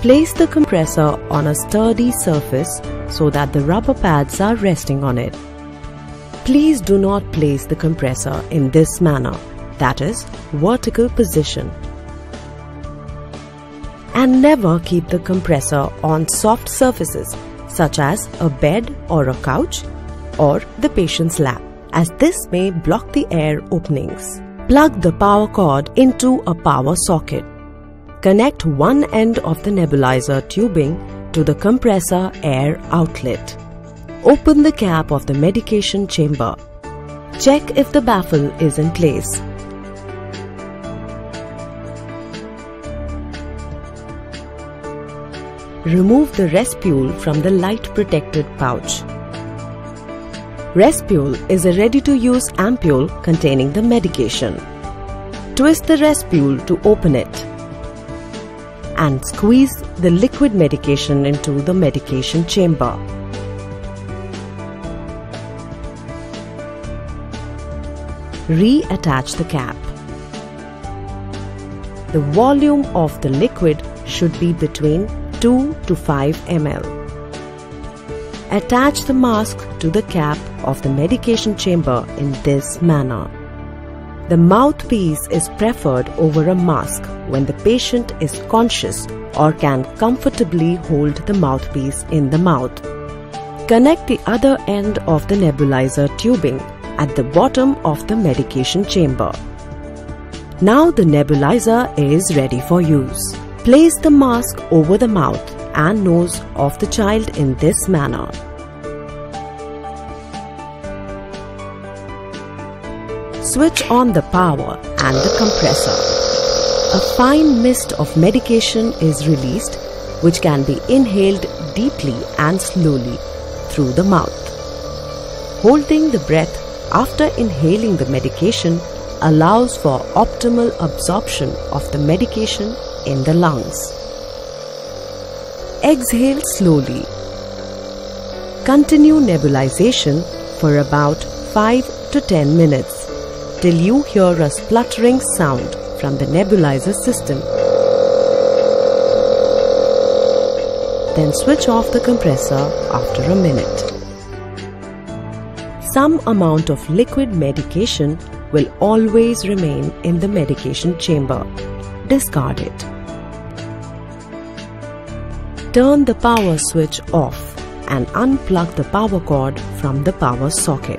Place the compressor on a sturdy surface so that the rubber pads are resting on it. Please do not place the compressor in this manner, that is, vertical position. And never keep the compressor on soft surfaces such as a bed or a couch or the patient's lap, as this may block the air openings. Plug the power cord into a power socket. Connect one end of the nebulizer tubing to the compressor air outlet. Open the cap of the medication chamber. Check if the baffle is in place. Remove the respule from the light-protected pouch. Respule is a ready-to-use ampule containing the medication. Twist the respule to open it and squeeze the liquid medication into the medication chamber. Reattach the cap. The volume of the liquid should be between 2 to 5 ml. Attach the mask to the cap of the medication chamber in this manner. The mouthpiece is preferred over a mask when the patient is conscious or can comfortably hold the mouthpiece in the mouth. Connect the other end of the nebulizer tubing at the bottom of the medication chamber. Now the nebulizer is ready for use. Place the mask over the mouth and nose of the child in this manner. Switch on the power and the compressor. A fine mist of medication is released, which can be inhaled deeply and slowly through the mouth. Holding the breath after inhaling the medication allows for optimal absorption of the medication in the lungs. Exhale slowly. Continue nebulization for about 5 to 10 minutes till you hear a spluttering sound from the nebulizer system. Then switch off the compressor after a minute. Some amount of liquid medication will always remain in the medication chamber. Discard it. Turn the power switch off and unplug the power cord from the power socket.